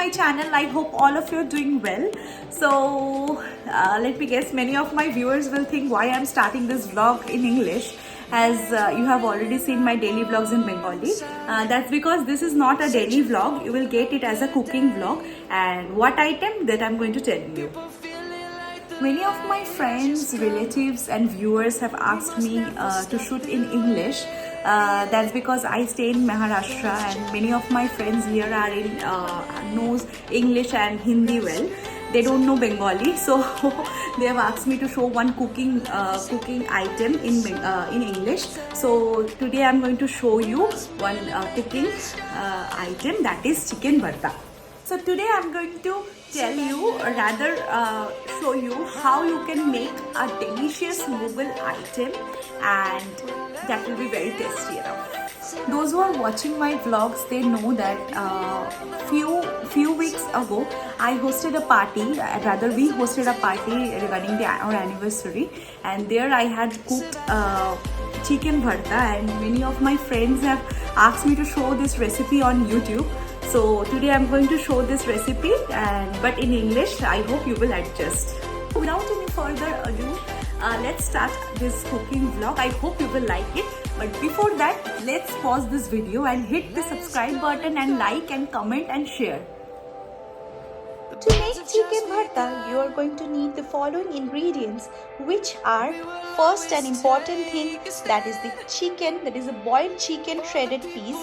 my channel. I hope all of you are doing well. So let me guess, many of my viewers will think why I'm starting this vlog in English, as you have already seen my daily vlogs in Bengali. That's because this is not a daily vlog. You will get it as a cooking vlog, and what item that I'm going to tell you. Many of my friends, relatives and viewers have asked me to shoot in English. That's because I stay in Maharashtra and many of my friends here are in knows English and Hindi well. They don't know Bengali, so they have asked me to show one cooking item in English. So today I'm going to show you one cooking item, that is chicken bharta. So today I'm going to tell you, or rather show you how you can make a delicious Mughal item, and that will be very tasty enough. Those who are watching my vlogs, they know that few weeks ago I hosted a party, rather we hosted a party regarding our anniversary, and there I had cooked chicken bharta, and many of my friends have asked me to show this recipe on YouTube. So today I'm going to show this recipe, but in English. I hope you will adjust. Without any further ado, let's start this cooking vlog. I hope you will like it. But before that, let's pause this video and hit the subscribe button and like and comment and share. To make chicken bharta, you are going to need the following ingredients, which are: first, an important thing, that is the chicken, that is a boiled chicken shredded piece.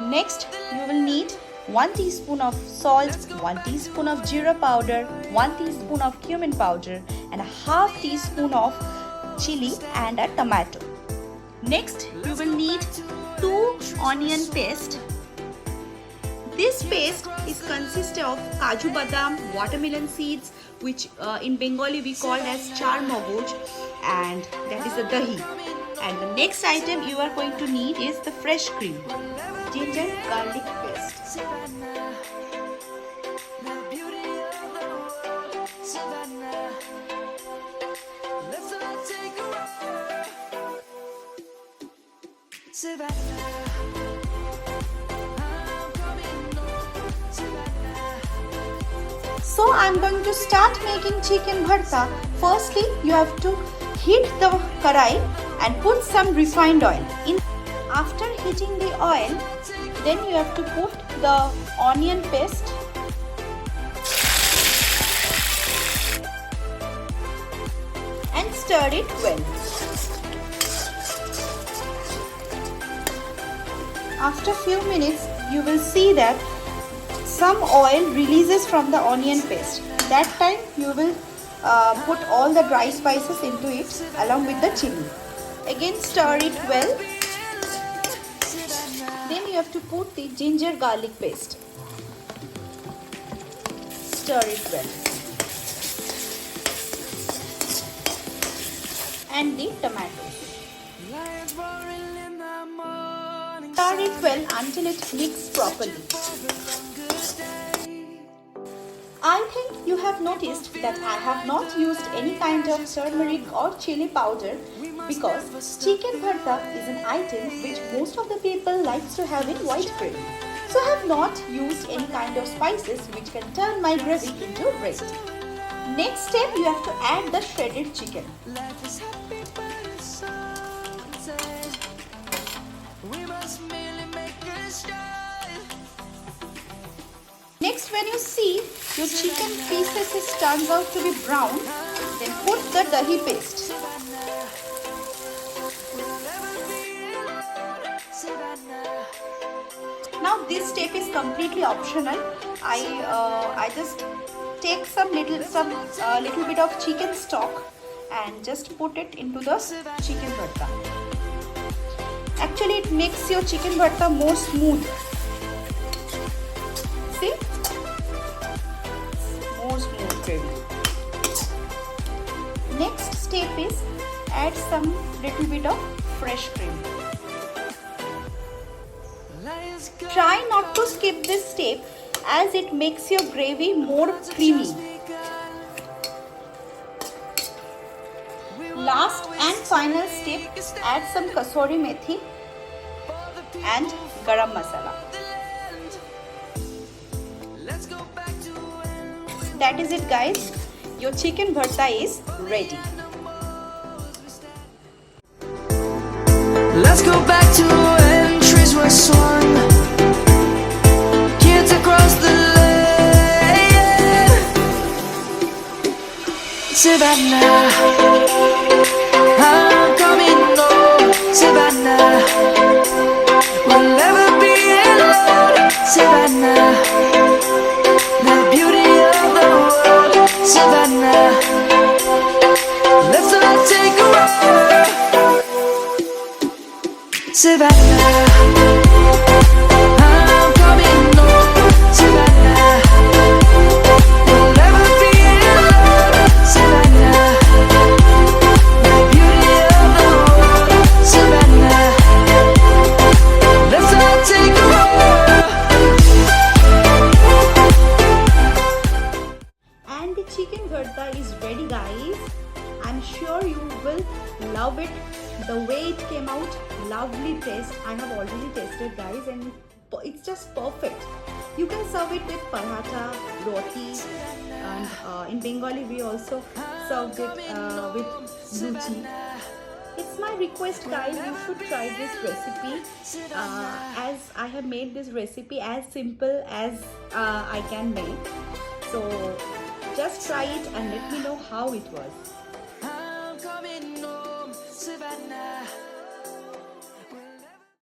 Next, you will need 1 teaspoon of salt, 1 teaspoon of jeera powder, 1 teaspoon of cumin powder, and a half teaspoon of chili and a tomato. Next, you will need 2 onion paste. This paste is consisted of kaju badam, watermelon seeds, which in Bengali we call as char mogoj, and that is the dahi. And the next item you are going to need is the fresh cream, ginger garlic paste. So I'm going to start making chicken bharta. Firstly, you have to heat the karai and put some refined oil in. After heating the oil, then you have to put the onion paste and stir it well. After few minutes, you will see that some oil releases from the onion paste. That time you will put all the dry spices into it along with the chili. Again stir it well. Then you have to put the ginger garlic paste. Stir it well. And the tomatoes. Stir it well until it mixes properly. I think you have noticed that I have not used any kind of turmeric or chili powder, because chicken bharta is an item which most of the people likes to have in white gravy. So I have not used any kind of spices which can turn my gravy into red. Next step, you have to add the shredded chicken. Next, when you see your chicken pieces turns out to be brown, then put the dahi paste. Now this step is completely optional. I just take some little bit of chicken stock and just put it into the chicken bharta. Actually, it makes your chicken bharta more smooth. See? More smooth gravy. Next step is add some little bit of fresh cream. Try not to skip this step, as it makes your gravy more creamy. Last and final step, add some kasuri methi and garam masala. that is it guys. Your chicken bharta is ready. Let's go back to when trees were swung, kids across the lane. Savannah, I'm coming home. Savannah, we'll never be alone. Savannah, the beauty of the world. Savannah, let's all take a ride. Savannah, I'm coming home. Savannah, we'll never be alone. Savannah, the beauty of the world. Savannah, let's all take a ride. And the chicken bharta is ready guys. I'm sure you will love it. The way it came out, lovely taste. I have already tasted guys and it's just perfect. You can serve it with paratha, roti, and in Bengali we also served it with luchi. It's my request guys, you should try this recipe as I have made this recipe as simple as I can make. So just try it and let me know how it was.